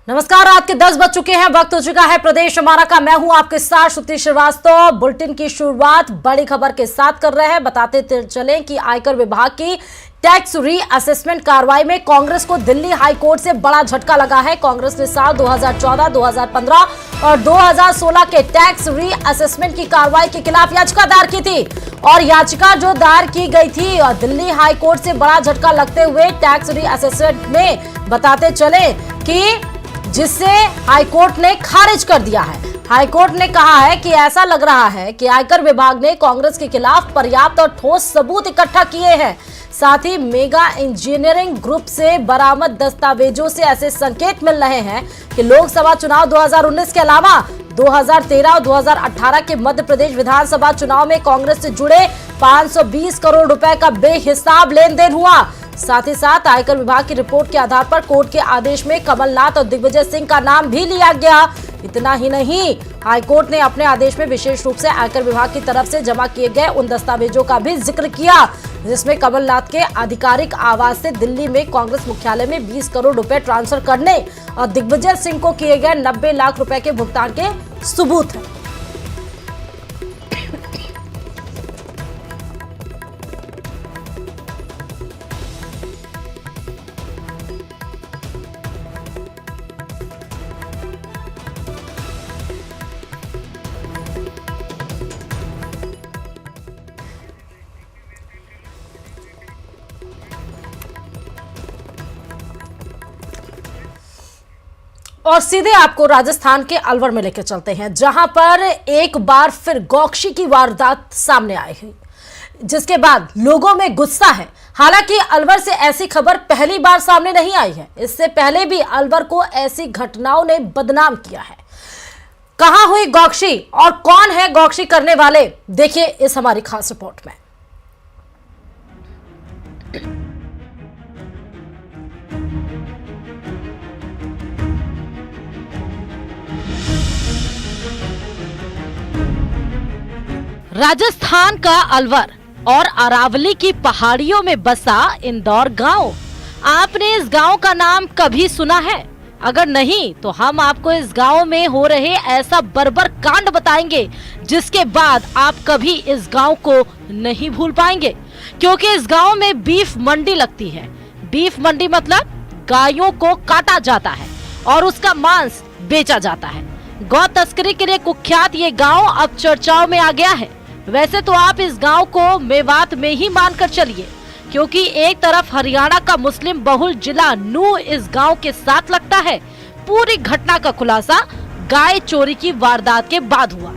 नमस्कार, रात के 10 बज चुके हैं। वक्त हो चुका है प्रदेश हमारा का। मैं हूं आपके साथ श्रुति श्रीवास्तव। बुलेटिन की शुरुआत बड़ी खबर के साथ कर रहे हैं। बताते चलें कि आयकर विभाग की टैक्स रीअसेसमेंट कार्रवाई में कांग्रेस को दिल्ली हाई कोर्ट से बड़ा झटका लगा है। कांग्रेस ने साल 2014, 2015 और 2016 के टैक्स रीअसेसमेंट की कार्रवाई के खिलाफ याचिका दायर की थी और याचिका जो दायर की गई थी और दिल्ली हाई कोर्ट से बड़ा झटका लगते हुए टैक्स रीअसेसमेंट में बताते चले कि जिसे हाईकोर्ट ने खारिज कर दिया है। हाईकोर्ट ने कहा है कि ऐसा लग रहा है कि आयकर विभाग ने कांग्रेस के खिलाफ पर्याप्त और ठोस सबूत इकट्ठा किए हैं। साथ ही मेगा इंजीनियरिंग ग्रुप से बरामद दस्तावेजों से ऐसे संकेत मिल रहे हैं कि लोकसभा चुनाव 2019 के अलावा 2013 और 2018 के मध्य प्रदेश विधानसभा चुनाव में कांग्रेस से जुड़े 520 करोड़ रुपए का बेहिसाब लेन देन हुआ। साथ ही साथ आयकर विभाग की रिपोर्ट के आधार पर कोर्ट के आदेश में कमलनाथ और दिग्विजय सिंह का नाम भी लिया गया। इतना ही नहीं, हाईकोर्ट ने अपने आदेश में विशेष रूप से आयकर विभाग की तरफ से जमा किए गए उन दस्तावेजों का भी जिक्र किया जिसमें कमलनाथ के आधिकारिक आवास से दिल्ली में कांग्रेस मुख्यालय में 20 करोड़ रुपए ट्रांसफर करने और दिग्विजय सिंह को किए गए 90 लाख रुपए के भुगतान के सबूत है। और सीधे आपको राजस्थान के अलवर में लेकर चलते हैं, जहां पर एक बार फिर गौकशी की वारदात सामने आई है, जिसके बाद लोगों में गुस्सा है। हालांकि अलवर से ऐसी खबर पहली बार सामने नहीं आई है। इससे पहले भी अलवर को ऐसी घटनाओं ने बदनाम किया है। कहां हुई गौकशी और कौन है गौकशी करने वाले, देखिए इस हमारी खास रिपोर्ट में। राजस्थान का अलवर और अरावली की पहाड़ियों में बसा इंदौर गांव। आपने इस गांव का नाम कभी सुना है? अगर नहीं तो हम आपको इस गांव में हो रहे ऐसा बर्बर कांड बताएंगे जिसके बाद आप कभी इस गांव को नहीं भूल पाएंगे, क्योंकि इस गांव में बीफ मंडी लगती है। बीफ मंडी मतलब गायों को काटा जाता है और उसका मांस बेचा जाता है। गौ तस्करी के लिए कुख्यात ये गांव अब चर्चाओं में आ गया है। वैसे तो आप इस गांव को मेवात में ही मानकर चलिए, क्योंकि एक तरफ हरियाणा का मुस्लिम बहुल जिला नूह इस गांव के साथ लगता है। पूरी घटना का खुलासा गाय चोरी की वारदात के बाद हुआ।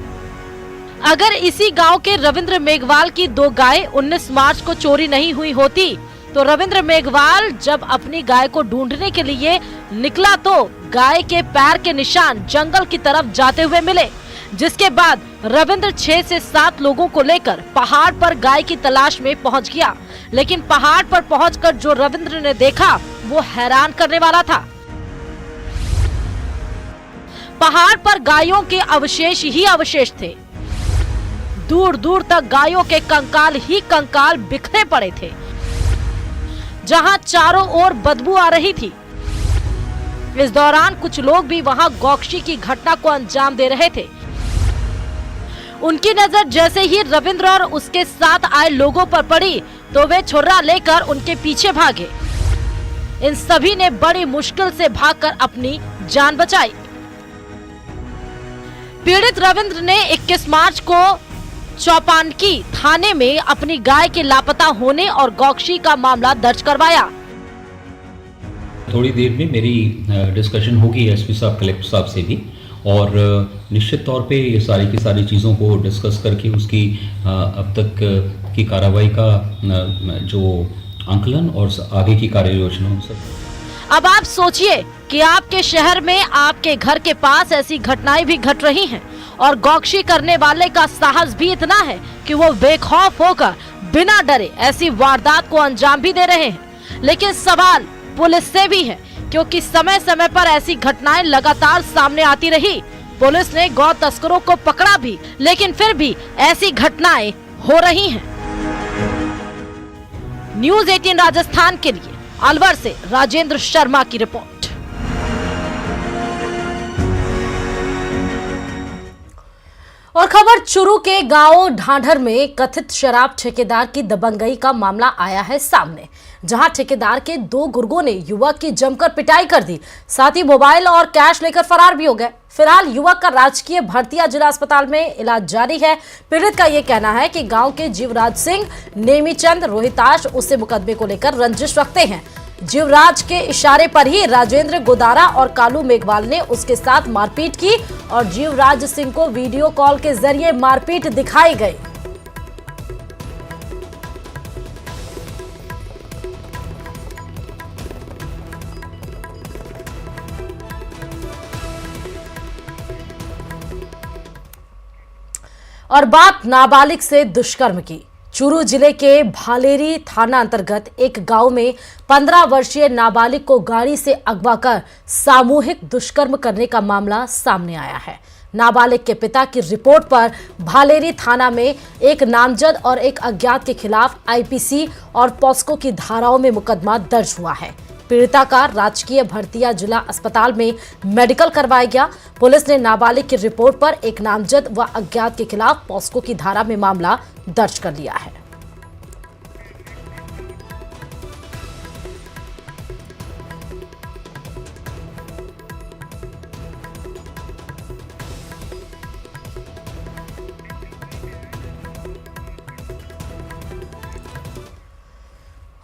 अगर इसी गांव के रविंद्र मेघवाल की 2 गाय 19 मार्च को चोरी नहीं हुई होती तो रविंद्र मेघवाल जब अपनी गाय को ढूंढने के लिए निकला तो गाय के पैर के निशान जंगल की तरफ जाते हुए मिले, जिसके बाद रविंद्र 6 से 7 लोगों को लेकर पहाड़ पर गाय की तलाश में पहुंच गया। लेकिन पहाड़ पर पहुंचकर जो रविंद्र ने देखा वो हैरान करने वाला था। पहाड़ पर गायों के अवशेष ही अवशेष थे। दूर दूर तक गायों के कंकाल ही कंकाल बिखरे पड़े थे, जहां चारों ओर बदबू आ रही थी। इस दौरान कुछ लोग भी वहां गौकशी की घटना को अंजाम दे रहे थे। उनकी नजर जैसे ही रविंद्र और उसके साथ आए लोगों पर पड़ी तो वे छुरा लेकर उनके पीछे भागे। इन सभी ने बड़ी मुश्किल से भागकर अपनी जान बचाई। पीड़ित रविंद्र ने 21 मार्च को चौपानकी थाने में अपनी गाय के लापता होने और गौकशी का मामला दर्ज करवाया। थोड़ी देर में मेरी डिस्कशन होगी एसपी साहब, कलेक्टर साहब से भी, और निश्चित तौर पे ये सारी की सारी चीज़ों को डिस्कस करके उसकी अब तक की कार्रवाई का जो आंकलन और आगे की कार्य योजना सब। अब आप सोचिए कि आपके शहर में आपके घर के पास ऐसी घटनाएं भी घट रही हैं और गौकशी करने वाले का साहस भी इतना है कि वो बेखौफ होकर बिना डरे ऐसी वारदात को अंजाम भी दे रहे हैं। लेकिन सवाल पुलिस से भी है, क्योंकि समय समय पर ऐसी घटनाएं लगातार सामने आती रही। पुलिस ने गौ तस्करों को पकड़ा भी, लेकिन फिर भी ऐसी घटनाएं हो रही हैं। न्यूज़ 18 राजस्थान के लिए अलवर से राजेंद्र शर्मा की रिपोर्ट। और खबर चुरू के गांव ढांढर में कथित शराब ठेकेदार की दबंगई का मामला आया है सामने, जहां ठेकेदार के 2 गुर्गों ने युवक की जमकर पिटाई कर दी, साथ ही मोबाइल और कैश लेकर फरार भी हो गए। फिलहाल युवक का राजकीय भरतिया जिला अस्पताल में इलाज जारी है। पीड़ित का यह कहना है कि गांव के जीवराज सिंह, नेमीचंद, रोहिताश उससे मुकदमे को लेकर रंजिश रखते हैं। जीवराज के इशारे पर ही राजेंद्र गोदारा और कालू मेघवाल ने उसके साथ मारपीट की और जीवराज सिंह को वीडियो कॉल के जरिए मारपीट दिखाई गई। और बात नाबालिग से दुष्कर्म की। चूरू जिले के भालेरी थाना अंतर्गत एक गांव में 15 वर्षीय नाबालिग को गाड़ी से अगवा कर सामूहिक दुष्कर्म करने का मामला सामने आया है। नाबालिग के पिता की रिपोर्ट पर भालेरी थाना में एक नामजद और एक अज्ञात के खिलाफ आईपीसी और पॉस्को की धाराओं में मुकदमा दर्ज हुआ है। पीड़िता का राजकीय भरतिया जिला अस्पताल में मेडिकल करवाया गया। पुलिस ने नाबालिग की रिपोर्ट पर एक नामजद व अज्ञात के खिलाफ पॉस्को की धारा में मामला दर्ज कर लिया है।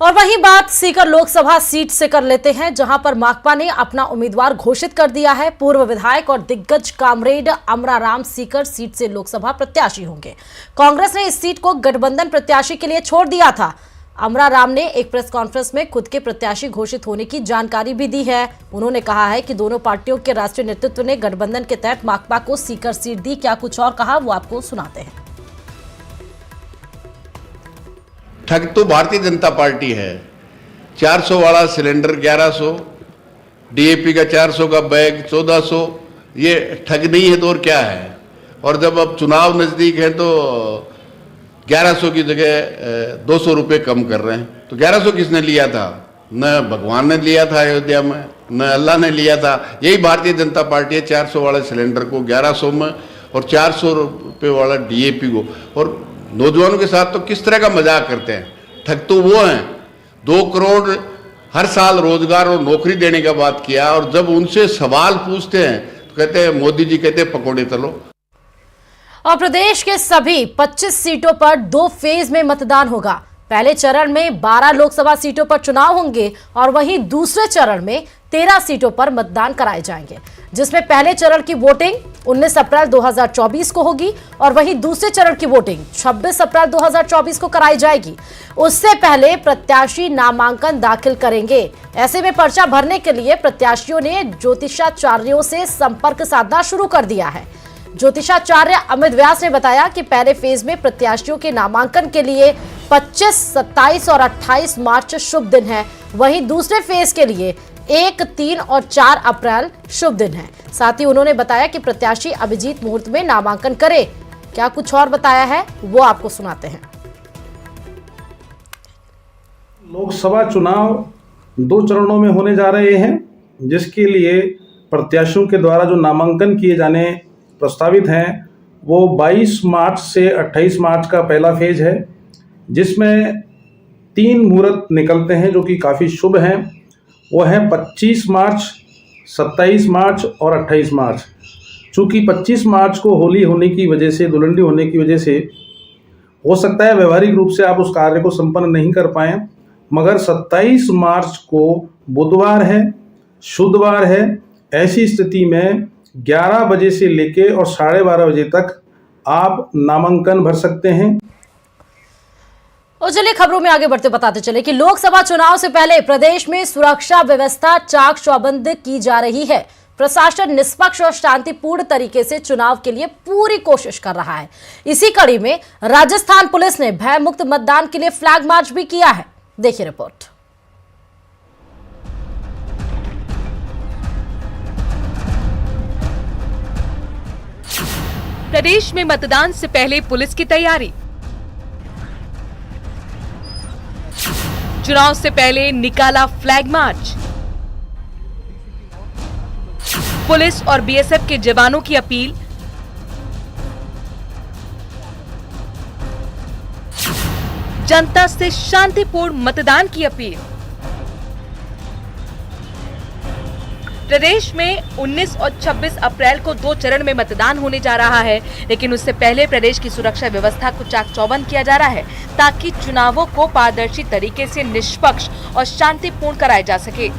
और वही बात सीकर लोकसभा सीट से कर लेते हैं, जहां पर माकपा ने अपना उम्मीदवार घोषित कर दिया है। पूर्व विधायक और दिग्गज कामरेड अमराराम सीकर सीट से लोकसभा प्रत्याशी होंगे। कांग्रेस ने इस सीट को गठबंधन प्रत्याशी के लिए छोड़ दिया था। अमराराम ने एक प्रेस कॉन्फ्रेंस में खुद के प्रत्याशी घोषित होने की जानकारी भी दी है। उन्होंने कहा है कि दोनों पार्टियों के राष्ट्रीय नेतृत्व ने गठबंधन के तहत माकपा को सीकर सीट दी। क्या कुछ और कहा वो आपको सुनाते हैं। ठग तो भारतीय जनता पार्टी है। 400 वाला सिलेंडर 1100, डीएपी का 400 का बैग 1400, ये ठग नहीं है तो और क्या है। और जब अब चुनाव नज़दीक है तो 1100 की जगह 200 रुपये कम कर रहे हैं। तो 1100 किसने लिया था? न भगवान ने लिया था अयोध्या में, न अल्लाह ने लिया था। यही भारतीय जनता पार्टी है। 400 वाले सिलेंडर को 1100 में और 400 रुपये वाला डीएपी को। और नौजवानों के साथ तो किस तरह का मजाक करते हैं। ठग तो वो हैं। 2 करोड़ हर साल रोजगार और नौकरी देने का बात किया, और जब उनसे सवाल पूछते हैं तो कहते हैं, मोदी जी कहते हैं पकौड़े तलो। और प्रदेश के सभी 25 सीटों पर 2 फेज में मतदान होगा। पहले चरण में 12 लोकसभा सीटों पर चुनाव होंगे और वहीं दूसरे चरण में 13 सीटों पर मतदान कराए जाएंगे, जिसमें पहले चरण की वोटिंग 19 अप्रैल 2024 को होगी और वहीं दूसरे चरण की वोटिंग 26 अप्रैल 2024 को कराई जाएगी। उससे पहले प्रत्याशी नामांकन दाखिल करेंगे। ऐसे में पर्चा भरने के लिए प्रत्याशियों ने ज्योतिषाचार्यों से संपर्क साधना शुरू कर दिया है। ज्योतिषाचार्य अमित व्यास ने बताया कि पहले फेज में प्रत्याशियों के नामांकन के लिए 25, 27 और 28 मार्च शुभ दिन है। वहीं दूसरे फेज के लिए 1, 3 और 4 अप्रैल शुभ दिन है। साथ ही उन्होंने बताया कि प्रत्याशी अभिजीत मुहूर्त में नामांकन करे। क्या कुछ और बताया है वो आपको सुनाते हैं। लोकसभा चुनाव 2 चरणों में होने जा रहे हैं, जिसके लिए प्रत्याशियों के द्वारा जो नामांकन किए जाने प्रस्तावित हैं वो 22 मार्च से 28 मार्च का पहला फेज है, जिसमें 3 मुहूर्त निकलते हैं जो कि काफ़ी शुभ हैं। वो है 25 मार्च, 27 मार्च और 28 मार्च। चूँकि 25 मार्च को होली होने की वजह से, धुलंडी होने की वजह से हो सकता है व्यवहारिक रूप से आप उस कार्य को संपन्न नहीं कर पाएँ, मगर 27 मार्च को बुधवार है, शुक्रवार है। ऐसी स्थिति में 11 बजे से लेके और 12:30 बजे तक आप नामांकन भर सकते हैं। और चलिए खबरों में आगे बढ़ते बताते चले कि लोकसभा चुनाव से पहले प्रदेश में सुरक्षा व्यवस्था चाक चौबंद की जा रही है। प्रशासन निष्पक्ष और शांतिपूर्ण तरीके से चुनाव के लिए पूरी कोशिश कर रहा है। इसी कड़ी में राजस्थान पुलिस ने भय मुक्त मतदान के लिए फ्लैग मार्च भी किया है। देखिए रिपोर्ट। प्रदेश में मतदान से पहले पुलिस की तैयारी। चुनाव से पहले निकाला फ्लैग मार्च। पुलिस और बीएसएफ के जवानों की अपील, जनता से शांतिपूर्ण मतदान की अपील। प्रदेश में 19 और 26 अप्रैल को 2 चरण में मतदान होने जा रहा है, लेकिन उससे पहले प्रदेश की सुरक्षा व्यवस्था को चाक चौबंद किया जा रहा है ताकि चुनावों को पारदर्शी तरीके से निष्पक्ष और शांतिपूर्ण कराया जा सके।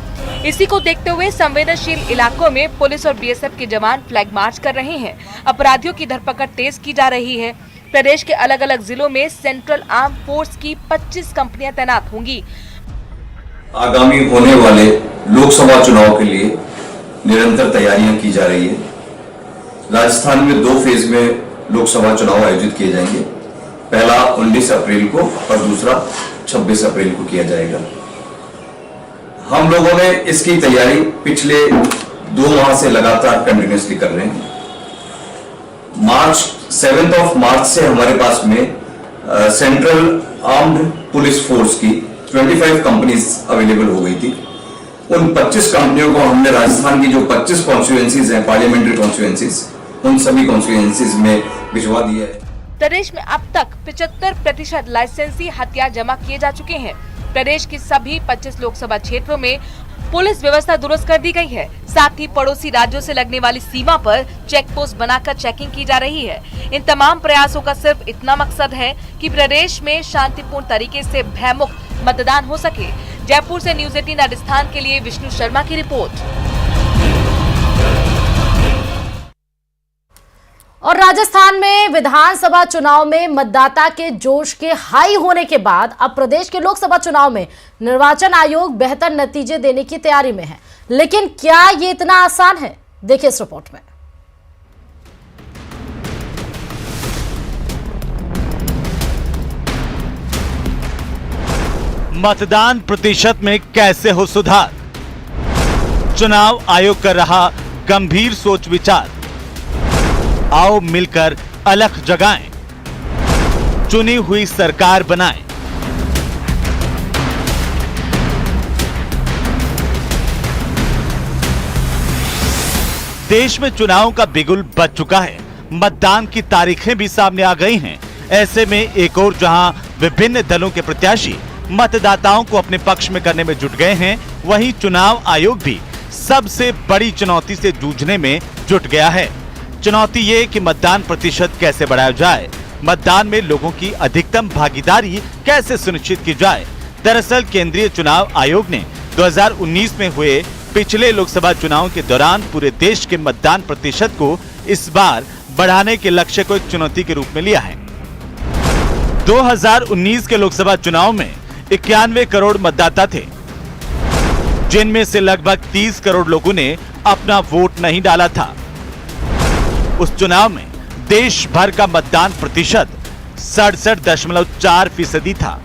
इसी को देखते हुए संवेदनशील इलाकों में पुलिस और बीएसएफ के जवान फ्लैग मार्च कर रहे हैं। अपराधियों की धरपकड़ तेज की जा रही है। प्रदेश के अलग अलग जिलों में सेंट्रल आर्म फोर्स की 25 कंपनियां तैनात होंगी। आगामी होने वाले लोकसभा चुनाव के लिए निरंतर तैयारियां की जा रही है। राजस्थान में 2 फेज में लोकसभा चुनाव आयोजित किए जाएंगे। पहला 19 अप्रैल को और दूसरा 26 अप्रैल को किया जाएगा। हम लोगों ने इसकी तैयारी पिछले 2 माह से लगातार कंटिन्यूसली कर रहे हैं। 7 मार्च से हमारे पास में सेंट्रल आर्म्ड पुलिस फोर्स की 25 कंपनीज अवेलेबल हो गई थी। उन 25 कंपनियों को हमने राजस्थान की जो 25 कॉन्स्टिट्यूएंसीज हैं, पार्लियामेंट्री कॉन्स्टिट्यूएंसीज, उन सभी कॉन्स्टिट्यूएंसीज में भिजवा दिया है। प्रदेश में अब तक 75% लाइसेंसी हथियार जमा किए जा चुके हैं। प्रदेश की सभी 25 लोकसभा क्षेत्रों में पुलिस व्यवस्था दुरुस्त कर दी गई है। साथ ही पड़ोसी राज्यों से लगने वाली सीमा पर चेक पोस्ट बनाकर चेकिंग की जा रही है। इन तमाम प्रयासों का सिर्फ इतना मकसद है कि प्रदेश में शांतिपूर्ण तरीके से भयमुक्त मतदान हो सके। जयपुर से न्यूज़ 18 राजस्थान के लिए विष्णु शर्मा की रिपोर्ट। और राजस्थान में विधानसभा चुनाव में मतदाता के जोश के हाई होने के बाद अब प्रदेश के लोकसभा चुनाव में निर्वाचन आयोग बेहतर नतीजे देने की तैयारी में है। लेकिन क्या ये इतना आसान है? देखिए इस रिपोर्ट में। मतदान प्रतिशत में कैसे हो सुधार? चुनाव आयोग कर रहा गंभीर सोच विचार। आओ मिलकर अलख जगाएं, चुनी हुई सरकार बनाएं। देश में चुनावों का बिगुल बज चुका है। मतदान की तारीखें भी सामने आ गई हैं। ऐसे में एक और जहां विभिन्न दलों के प्रत्याशी मतदाताओं को अपने पक्ष में करने में जुट गए हैं, वहीं चुनाव आयोग भी सबसे बड़ी चुनौती से जूझने में जुट गया है। चुनौती ये कि मतदान प्रतिशत कैसे बढ़ाया जाए, मतदान में लोगों की अधिकतम भागीदारी कैसे सुनिश्चित की जाए। दरअसल केंद्रीय चुनाव आयोग ने 2019 में हुए पिछले लोकसभा चुनाव के दौरान पूरे देश के मतदान प्रतिशत को इस बार बढ़ाने के लक्ष्य को एक चुनौती के रूप में लिया है। 2019 के लोकसभा चुनाव में 91 करोड़ मतदाता थे, जिनमें से लगभग 30 करोड़ लोगों ने अपना वोट नहीं डाला था। उस चुनाव में देश भर का मतदान प्रतिशत 67.4% था।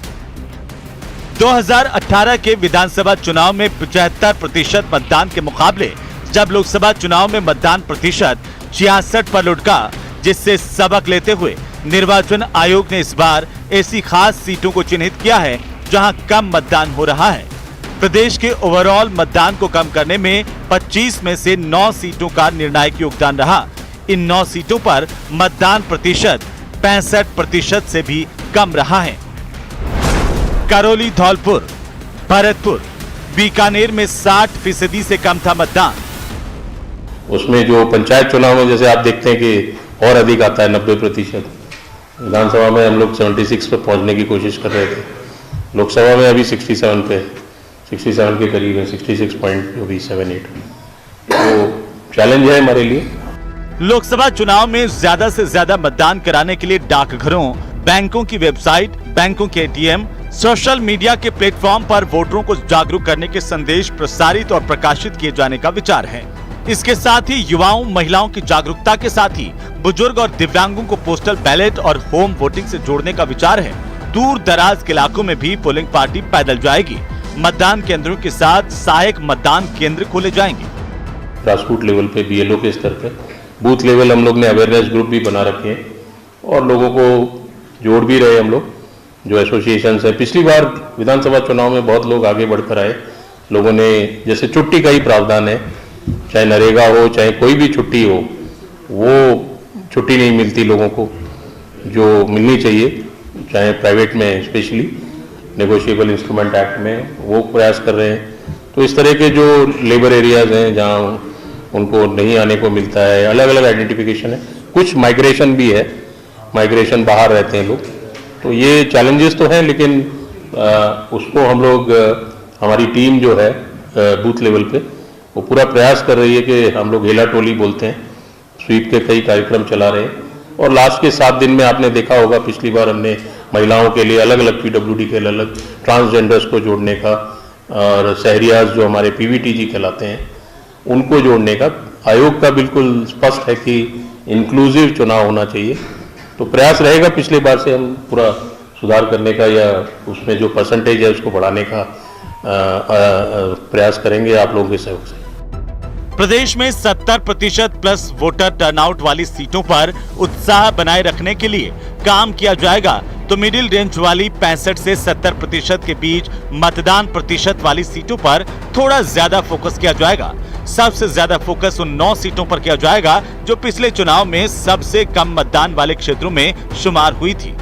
2018 के विधानसभा चुनाव में 75% मतदान के मुकाबले जब लोकसभा चुनाव में मतदान प्रतिशत 66 पर लुढ़का, जिससे सबक लेते हुए निर्वाचन आयोग ने इस बार ऐसी खास सीटों को चिन्हित किया है जहां कम मतदान हो रहा है। प्रदेश के ओवरऑल मतदान को कम करने में 25 में से 9 सीटों का निर्णायक योगदान रहा। इन 9 सीटों पर मतदान प्रतिशत 65% से भी कम रहा है। करौली, धौलपुर, भरतपुर, बीकानेर में 60% से कम था मतदान। उसमें जो पंचायत चुनाव में जैसे आप देखते हैं कि और अधिक आता है 90%। विधानसभा में हम लोग 76 पे पहुंचने की कोशिश कर रहे थे, लोकसभा में अभी 67 के करीब है, 66.78। तो चैलेंज है हमारे लिए। लोकसभा चुनाव में ज्यादा से ज्यादा मतदान कराने के लिए डाकघरों, बैंकों की वेबसाइट, बैंकों के एटीएम, सोशल मीडिया के प्लेटफॉर्म पर वोटरों को जागरूक करने के संदेश प्रसारित और प्रकाशित किए जाने का विचार है। इसके साथ ही युवाओं, महिलाओं की जागरूकता के साथ ही बुजुर्ग और दिव्यांगों को पोस्टल बैलेट और होम वोटिंग से जोड़ने का विचार है। दूर दराज के इलाकों में भी पोलिंग पार्टी पैदल जाएगी। मतदान केंद्रों के साथ सहायक मतदान केंद्र खोले जाएंगे। ग्रासरूट लेवल पे, बीएलओ के स्तर पे, बूथ लेवल हम लोग ने अवेयरनेस ग्रुप भी बना रखे हैं और लोगों को जोड़ भी रहे हम लोग, जो एसोसिएशन है। पिछली बार विधानसभा चुनाव में बहुत लोग आगे बढ़कर आए। लोगों ने, जैसे छुट्टी का ही प्रावधान है, चाहे नरेगा हो चाहे कोई भी छुट्टी हो, वो छुट्टी नहीं मिलती लोगों को जो मिलनी चाहिए। चाहे प्राइवेट में स्पेशली नेगोशिएबल इंस्ट्रूमेंट एक्ट में वो प्रयास कर रहे हैं। तो इस तरह के जो लेबर एरियाज हैं जहाँ उनको नहीं आने को मिलता है, अलग अलग आइडेंटिफिकेशन है, कुछ माइग्रेशन भी है, माइग्रेशन बाहर रहते हैं लोग, तो ये चैलेंजेस तो हैं, लेकिन उसको हम लोग हमारी टीम जो है बूथ लेवल पे वो पूरा प्रयास कर रही है कि हम लोग हेला टोली बोलते हैं, स्वीप के कई कार्यक्रम चला रहे हैं। और लास्ट के 7 दिन में आपने देखा होगा, पिछली बार हमने महिलाओं के लिए अलग अलग PWD के अलग, ट्रांसजेंडर्स को जोड़ने का, और शहरियाज जो हमारे PVTG कहलाते हैं उनको जोड़ने का, आयोग का बिल्कुल स्पष्ट है कि इंक्लूसिव चुनाव होना चाहिए। तो प्रयास रहेगा पिछले बार से हम पूरा सुधार करने का, या उसमें जो परसेंटेज है उसको बढ़ाने का प्रयास करेंगे आप लोगों के सहयोग से। प्रदेश में 70% प्लस वोटर टर्नआउट वाली सीटों पर उत्साह बनाए रखने के लिए काम किया जाएगा, तो मिडिल रेंज वाली 65 से 70% के बीच मतदान प्रतिशत वाली सीटों पर थोड़ा ज्यादा फोकस किया जाएगा। सबसे ज्यादा फोकस उन 9 सीटों पर किया जाएगा जो पिछले चुनाव में सबसे कम मतदान वाले क्षेत्रों में शुमार हुई थी।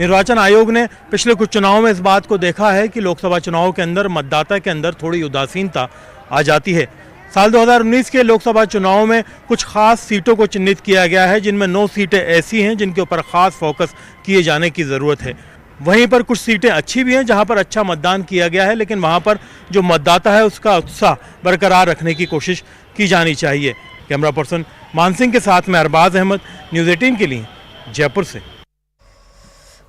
निर्वाचन आयोग ने पिछले कुछ चुनावों में इस बात को देखा है कि लोकसभा चुनाव के अंदर मतदाता के अंदर थोड़ी उदासीनता आ जाती है। साल 2019 के लोकसभा चुनाव में कुछ खास सीटों को चिन्हित किया गया है, जिनमें 9 सीटें ऐसी हैं जिनके ऊपर खास फोकस किए जाने की ज़रूरत है। वहीं पर कुछ सीटें अच्छी भी हैं जहां पर अच्छा मतदान किया गया है, लेकिन वहां पर जो मतदाता है उसका उत्साह बरकरार रखने की कोशिश की जानी चाहिए। कैमरा पर्सन मान सिंह के साथ में अरबाज अहमद, न्यूज़ 18 के लिए जयपुर से।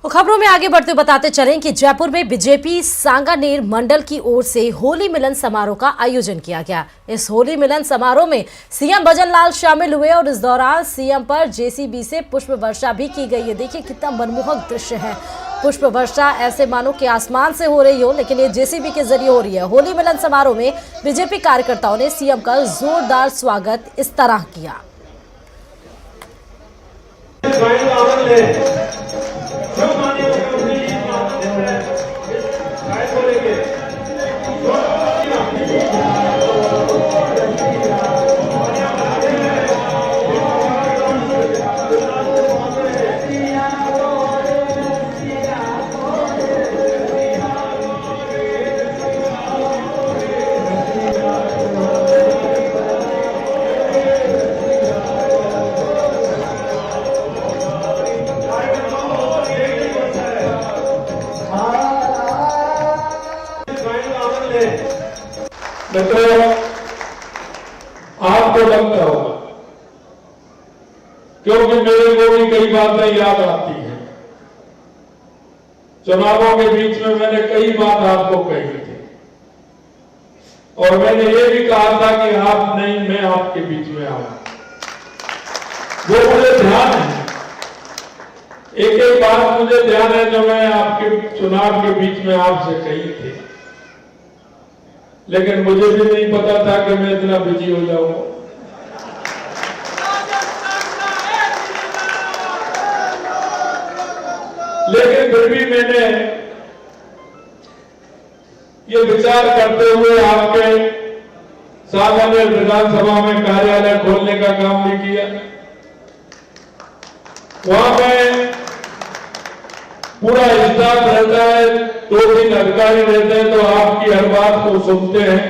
खबरों में आगे बढ़ते बताते चलें कि जयपुर में बीजेपी सांगानेर मंडल की ओर से होली मिलन समारोह का आयोजन किया गया। इस होली मिलन समारोह में सीएम भजनलाल शामिल हुए और इस दौरान सीएम पर जेसीबी से पुष्प वर्षा भी की गई है। देखिए कितना मनमोहक दृश्य है, पुष्प वर्षा ऐसे मानो कि आसमान से हो रही हो, लेकिन ये जेसीबी के जरिए हो रही है। होली मिलन समारोह में बीजेपी कार्यकर्ताओं ने सीएम का जोरदार स्वागत इस तरह किया। मित्रों, आपको लगता होगा, क्योंकि मेरे को भी कई बातें याद आती हैं। चुनावों के बीच में मैंने कई बात आपको कही थी और मैंने ये भी कहा था कि आप नहीं, मैं आपके बीच में आऊंगा। वो मुझे ध्यान है, एक एक बात मुझे ध्यान है जो मैं आपके चुनाव के बीच में आपसे कही थी, लेकिन मुझे भी नहीं पता था कि मैं इतना बिजी हो जाऊंगा। लेकिन फिर भी मैंने ये विचार करते हुए आपके सांगानेर विधानसभा में कार्यालय खोलने का काम भी किया। वहां पे पूरा स्टाफ रहता है, 2-3 अधिकारी रहते हैं, तो आपकी हर बात को सुनते हैं।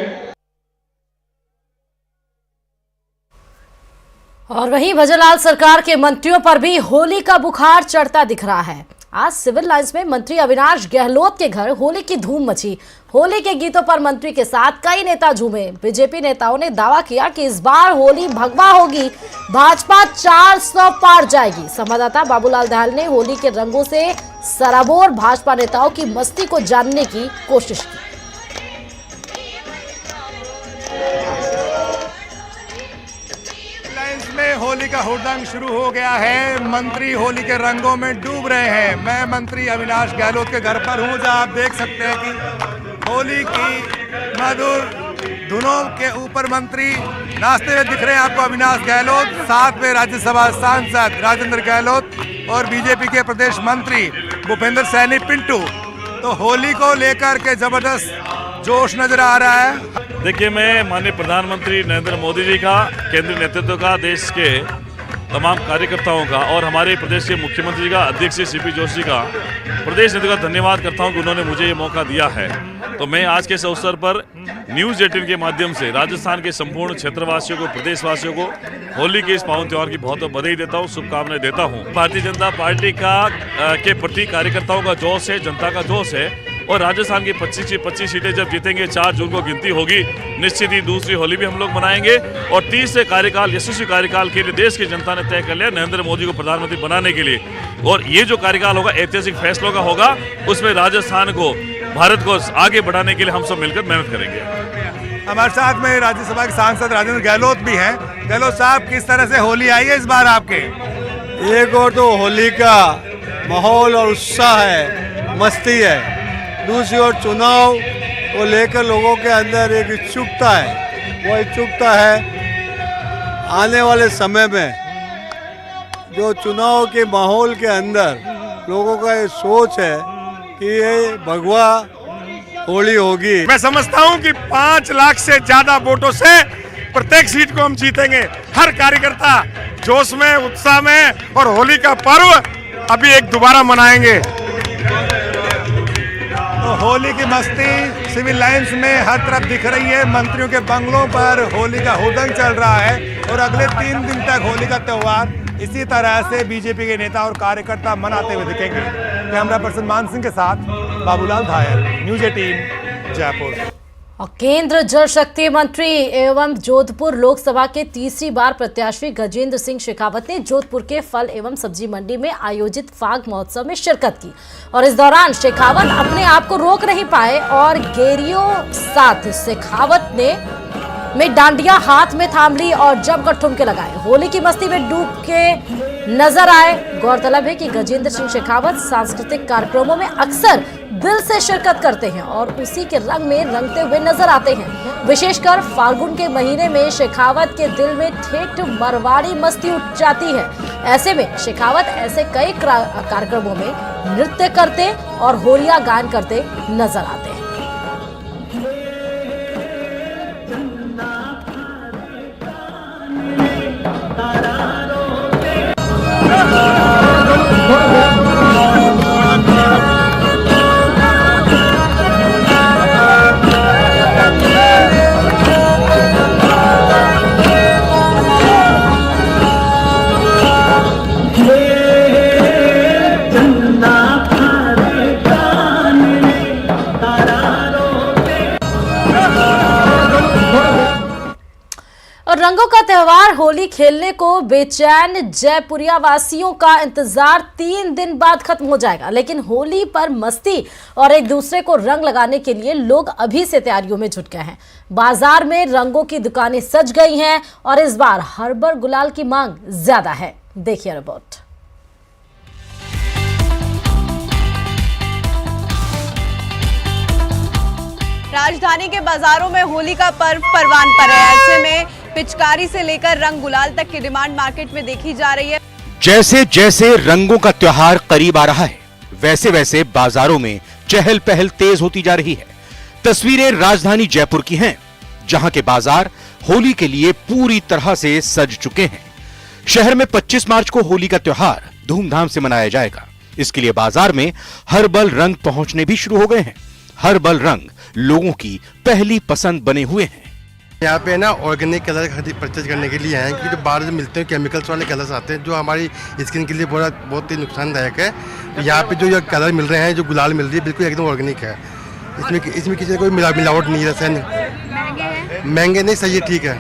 और वहीं भजनलाल सरकार के मंत्रियों पर भी होली का बुखार चढ़ता दिख रहा है। आज सिविल लाइंस में मंत्री अविनाश गहलोत के घर होली की धूम मची। होली के गीतों पर मंत्री के साथ कई नेता झूमे। बीजेपी नेताओं ने दावा किया कि इस बार होली भगवा होगी, भाजपा 400 पार जाएगी। संवाददाता बाबूलाल दहाल ने होली के रंगों से सराबोर भाजपा नेताओं की मस्ती को जानने की कोशिश की। में होली का हुड़दंग शुरू हो गया है, मंत्री होली के रंगों में डूब रहे हैं। मैं मंत्री अविनाश गहलोत के घर पर हूं, जहां आप देख सकते हैं कि होली की मधुर धुनों के ऊपर मंत्री नाचते हुए दिख रहे हैं आपको। अविनाश गहलोत, साथ में राज्यसभा सांसद राजेंद्र गहलोत और बीजेपी के प्रदेश मंत्री भूपेंद्र सैनी पिंटू। तो होली को लेकर के जबरदस्त जोश नजर आ रहा है। देखिए, मैं माननीय प्रधानमंत्री नरेंद्र मोदी जी का, केंद्रीय नेतृत्व का, देश के तमाम कार्यकर्ताओं का और हमारे प्रदेश के मुख्यमंत्री का, अध्यक्ष सीपी जोशी का, प्रदेश नेता का धन्यवाद करता हूं कि उन्होंने मुझे ये मौका दिया है। तो मैं आज के इस अवसर पर न्यूज़ 18 के माध्यम से राजस्थान के संपूर्ण क्षेत्रवासियों को, प्रदेशवासियों को होली के इस पावन त्योहार की बहुत बहुत बधाई देता हूँ, शुभकामनाएं देता हूँ। भारतीय जनता पार्टी के प्रति कार्यकर्ताओं का जोश है, जनता का जोश है और राजस्थान की 25 सीटें जब जीतेंगे, 4 जून को गिनती होगी, निश्चित ही दूसरी होली भी हम लोग मनाएंगे और 30 कार्यकाल, यशस्वी कार्यकाल के लिए देश की जनता ने तय कर लिया नरेंद्र मोदी को प्रधानमंत्री बनाने के लिए। और ये जो कार्यकाल होगा ऐतिहासिक फैसलों का होगा, उसमें राजस्थान को, भारत को आगे बढ़ाने के लिए हम सब मिलकर मेहनत करेंगे। हमारे साथ में राज्यसभा के सांसद राजेंद्र गहलोत भी हैं। गहलोत साहब, किस तरह से होली आई है इस बार आपके? एक और तो होली का माहौल और उत्साह है, मस्ती है, दूसरी ओर चुनाव को लेकर लोगों के अंदर एक इच्छुकता है। वो इच्छुकता है आने वाले समय में जो चुनाव के माहौल के अंदर लोगों का ये सोच है कि ये भगवा होली होगी। मैं समझता हूं कि 5 लाख से ज्यादा वोटों से प्रत्येक सीट को हम जीतेंगे। हर कार्यकर्ता जोश में, उत्साह में और होली का पर्व अभी एक दोबारा मनाएंगे। तो होली की मस्ती सिविल लाइंस में हर तरफ दिख रही है। मंत्रियों के बंगलों पर होली का हुदंग चल रहा है और अगले 3 दिन तक होली का त्यौहार इसी तरह से बीजेपी के नेता और कार्यकर्ता मनाते हुए दिखेंगे। कैमरा पर्सन मान सिंह के साथ बाबूलाल धायल, न्यूज़ 18 जयपुर। और केंद्र जल शक्ति मंत्री एवं जोधपुर लोकसभा के तीसरी बार प्रत्याशी गजेंद्र सिंह शेखावत ने जोधपुर के फल एवं सब्जी मंडी में आयोजित फाग महोत्सव में शिरकत की और इस दौरान शेखावत अपने आप को रोक नहीं पाए और गेरियों साथ शेखावत ने डांडिया हाथ में थाम ली और जमकर ठुमके लगाए, होली की मस्ती में डूब के नजर आए। गौरतलब है कि गजेंद्र सिंह शेखावत सांस्कृतिक कार्यक्रमों में अक्सर दिल से शिरकत करते हैं और उसी के रंग में रंगते हुए नजर आते हैं। विशेषकर फाल्गुन के महीने में शेखावत के दिल में ठेठ मरवाड़ी मस्ती उठ जाती है। ऐसे में शेखावत ऐसे कई कार्यक्रमों में नृत्य करते और होलिया गान करते नजर आते हैं। और रंगों का त्यौहार होली खेलने को बेचैन जयपुरिया वासियों का इंतजार 3 दिन बाद खत्म हो जाएगा, लेकिन होली पर मस्ती और एक दूसरे को रंग लगाने के लिए लोग अभी से तैयारियों में जुट गए हैं। बाजार में रंगों की दुकानें सज गई हैं और इस बार हर्बल गुलाल की मांग ज्यादा है। देखिए रिपोर्ट। राजधानी के बाजारों में होली का पर्व परवान पर है। ऐसे में पिचकारी से लेकर रंग गुलाल तक की डिमांड मार्केट में देखी जा रही है। जैसे जैसे रंगों का त्योहार करीब आ रहा है, वैसे वैसे बाजारों में चहल पहल तेज होती जा रही है। तस्वीरें राजधानी जयपुर की हैं, जहां के बाजार होली के लिए पूरी तरह से सज चुके हैं। शहर में 25 मार्च को होली का त्योहार धूमधाम से मनाया जाएगा। इसके लिए बाजार में हर्बल रंग पहुंचने भी शुरू हो गए हैं। हर्बल रंग लोगों की पहली पसंद बने हुए हैं। यहाँ पे ना ऑर्गेनिक कलर परचेज करने के लिए हैं, क्योंकि जो बाहर जो मिलते हैं केमिकल्स वाले कलर्स आते हैं जो हमारी स्किन के लिए बहुत ही नुकसानदायक है। तो यहाँ पे जो ये कलर मिल रहे हैं, जो गुलाल मिल रही है, बिल्कुल एकदम ऑर्गेनिक है। इसमें किसी कोई मिलावट नहीं है। महंगे नहीं, सही है, ठीक है।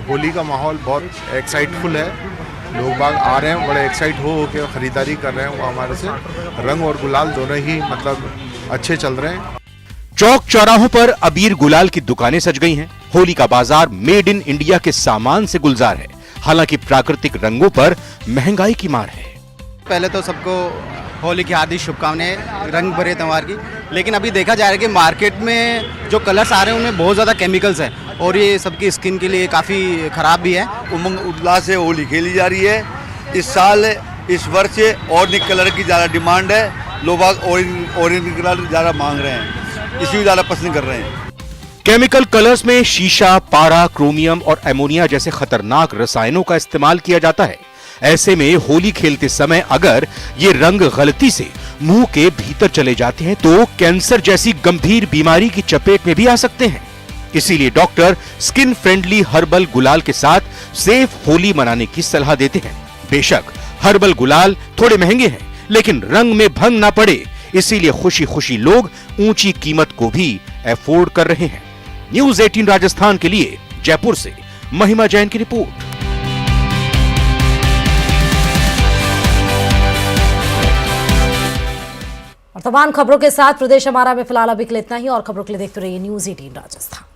होली का माहौल बहुत एक्साइटफुल है, लोग बाग आ रहे हैं, बड़े एक्साइट हो के खरीदारी कर रहे हैं। वो हमारे से रंग और गुलाल दोनों ही मतलब अच्छे चल रहे हैं। चौक चौराहों पर अबीर गुलाल की दुकानें सज गई हैं। होली का बाजार मेड इन इंडिया के सामान से गुलजार है। हालांकि प्राकृतिक रंगों पर महंगाई की मार है। पहले तो सबको होली की हार्दिक शुभकामनाएं रंग भरे त्योहार की। लेकिन अभी देखा जा रहा है कि मार्केट में जो कलर्स आ रहे हैं उनमें बहुत ज़्यादा केमिकल्स हैं और ये सबकी स्किन के लिए काफ़ी ख़राब भी है। उमंग उल्लास से होली खेली जा रही है। इस साल, इस वर्ष ऑर्गेनिक कलर की ज़्यादा डिमांड है। लोग ऑर्गेनिक कलर ज़्यादा मांग रहे हैं, इसी को ज़्यादा पसंद कर रहे हैं। केमिकल कलर्स में शीशा, पारा, क्रोमियम और एमोनिया जैसे खतरनाक रसायनों का इस्तेमाल किया जाता है। ऐसे में होली खेलते समय अगर ये रंग गलती से मुंह के भीतर चले जाते हैं तो कैंसर जैसी गंभीर बीमारी की चपेट में भी आ सकते हैं। इसीलिए डॉक्टर स्किन फ्रेंडली हर्बल गुलाल के साथ सेफ होली मनाने की सलाह देते हैं। बेशक हर्बल गुलाल थोड़े महंगे हैं, लेकिन रंग में भंग ना पड़े, इसीलिए खुशी खुशी लोग ऊंची कीमत को भी अफोर्ड कर रहे हैं। न्यूज़ 18 राजस्थान के लिए जयपुर से महिमा जैन की रिपोर्ट। और तमाम खबरों के साथ प्रदेश हमारा में फिलहाल अभी के लिए इतना ही, और खबरों के लिए देखते रहिए न्यूज़ 18 राजस्थान।